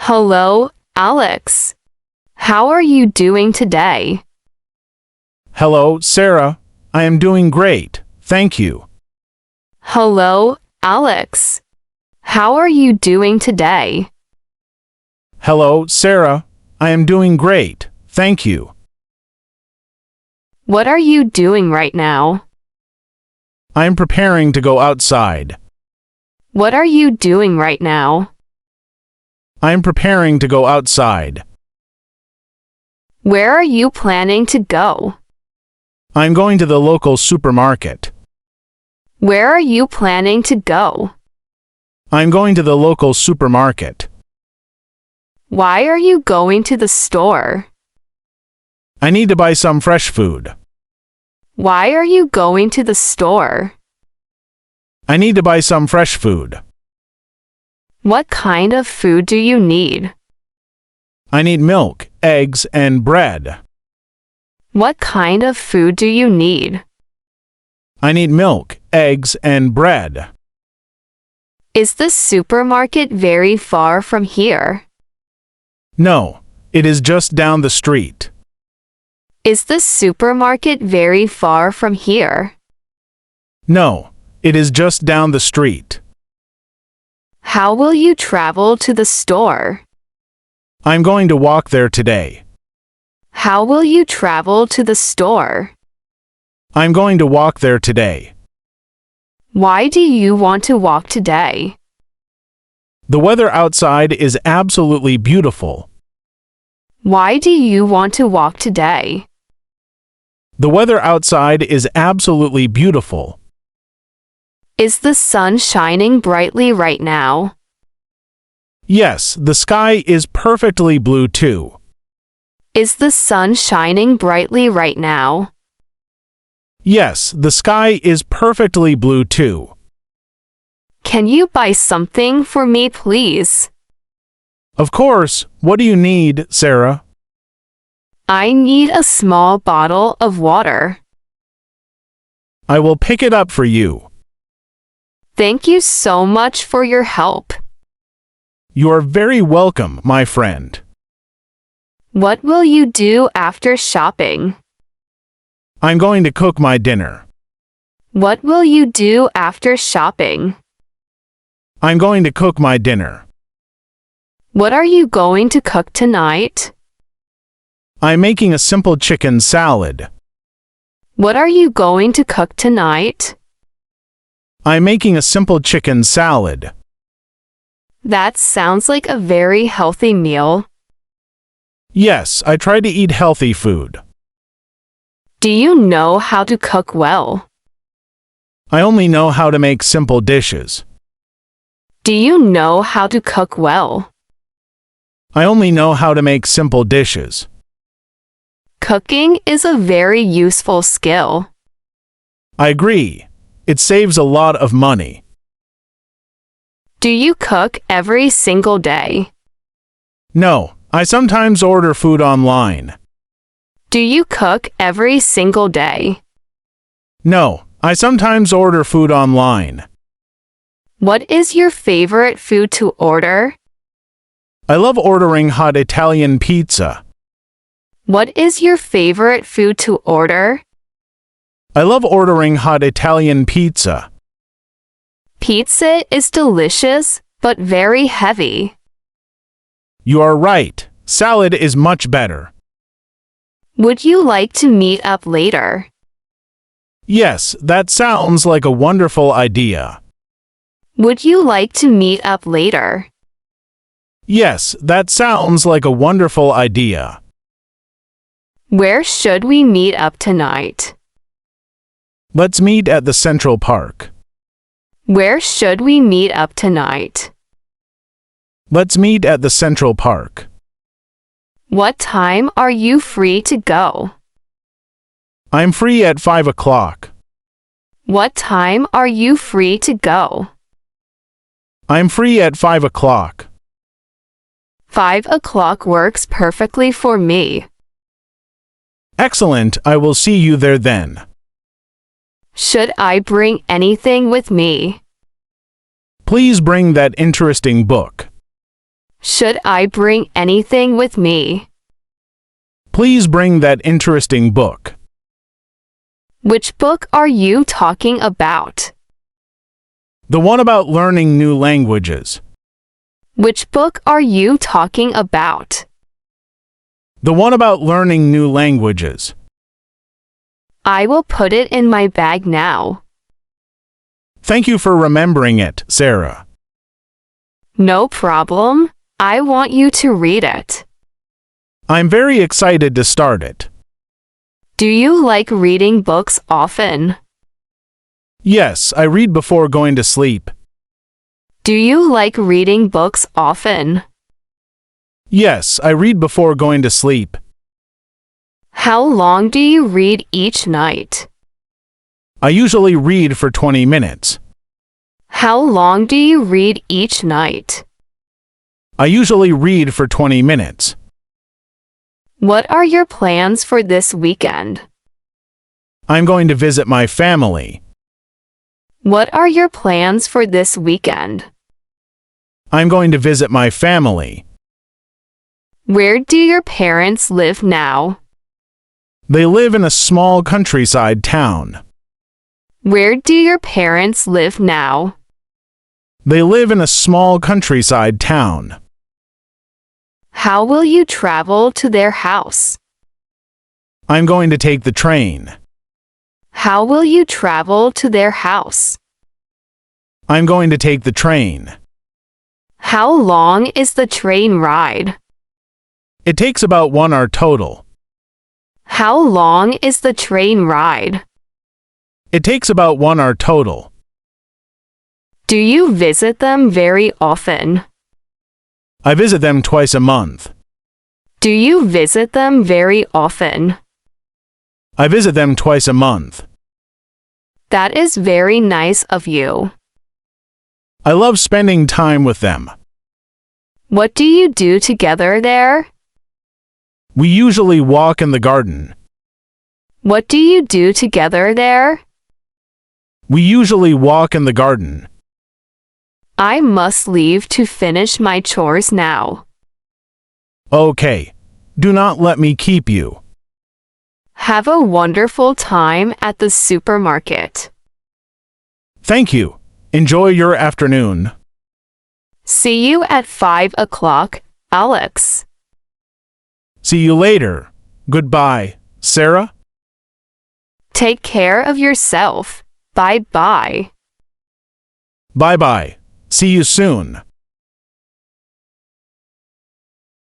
Hello, Alex. How are you doing today? Hello, Sarah. I am doing great, thank you. Hello, Alex. How are you doing today? Hello, Sarah. I am doing great, thank you. What are you doing right now? I am preparing to go outside. What are you doing right now? I am preparing to go outside. Where are you planning to go? I am going to the local supermarket. Where are you planning to go? I am going to the local supermarket. Why are you going to the store? I need to buy some fresh food. Why are you going to the store? I need to buy some fresh food. What kind of food do you need? I need milk, eggs, and bread. What kind of food do you need? I need milk, eggs, and bread. Is the supermarket very far from here? No, it is just down the street. Is the supermarket very far from here? No, it is just down the street. How will you travel to the store? I'm going to walk there today. How will you travel to the store? I'm going to walk there today. Why do you want to walk today? The weather outside is absolutely beautiful. Why do you want to walk today? The weather outside is absolutely beautiful. Is the sun shining brightly right now? Yes, the sky is perfectly blue too. Is the sun shining brightly right now? Yes, the sky is perfectly blue too. Can you buy something for me, please? Of course, what do you need, Sarah? I need a small bottle of water. I will pick it up for you. Thank you so much for your help. You are very welcome, my friend. What will you do after shopping? I'm going to cook my dinner. What will you do after shopping? I'm going to cook my dinner. What are you going to cook tonight? I'm making a simple chicken salad. What are you going to cook tonight? I'm making a simple chicken salad. That sounds like a very healthy meal. Yes, I try to eat healthy food. Do you know how to cook well? I only know how to make simple dishes. Do you know how to cook well? I only know how to make simple dishes. Cooking is a very useful skill. I agree. It saves a lot of money. Do you cook every single day? No, I sometimes order food online. Do you cook every single day? No, I sometimes order food online. What is your favorite food to order? I love ordering hot Italian pizza. What is your favorite food to order? I love ordering hot Italian pizza. Pizza is delicious, but very heavy. You are right. Salad is much better. Would you like to meet up later? Yes, that sounds like a wonderful idea. Would you like to meet up later? Yes, that sounds like a wonderful idea. Where should we meet up tonight? Let's meet at the Central Park. Where should we meet up tonight? Let's meet at the Central Park. What time are you free to go? I'm free at 5 o'clock. What time are you free to go? I'm free at 5 o'clock. 5 o'clock works perfectly for me. Excellent, I will see you there then. Should I bring anything with me? Please bring that interesting book. Should I bring anything with me? Please bring that interesting book. Which book are you talking about? The one about learning new languages. Which book are you talking about? The one about learning new languages. I will put it in my bag now. Thank you for remembering it, Sarah. No problem. I want you to read it. I'm very excited to start it. Do you like reading books often? Yes, I read before going to sleep. Do you like reading books often? Yes, I read before going to sleep. How long do you read each night? I usually read for 20 minutes. How long do you read each night? I usually read for 20 minutes. What are your plans for this weekend? I'm going to visit my family. What are your plans for this weekend? I'm going to visit my family. Where do your parents live now? They live in a small countryside town. Where do your parents live now? They live in a small countryside town. How will you travel to their house? I'm going to take the train. How will you travel to their house? I'm going to take the train. How long is the train ride? It takes about 1 hour total. How long is the train ride? It takes about 1 hour total. Do you visit them very often? I visit them twice a month. Do you visit them very often? I visit them twice a month. That is very nice of you. I love spending time with them. What do you do together there? We usually walk in the garden. What do you do together there? We usually walk in the garden. I must leave to finish my chores now. Okay. Do not let me keep you. Have a wonderful time at the supermarket. Thank you. Enjoy your afternoon. See you at 5 o'clock, Alex. See you later. Goodbye, Sarah. Take care of yourself. Bye-bye. Bye-bye. See you soon.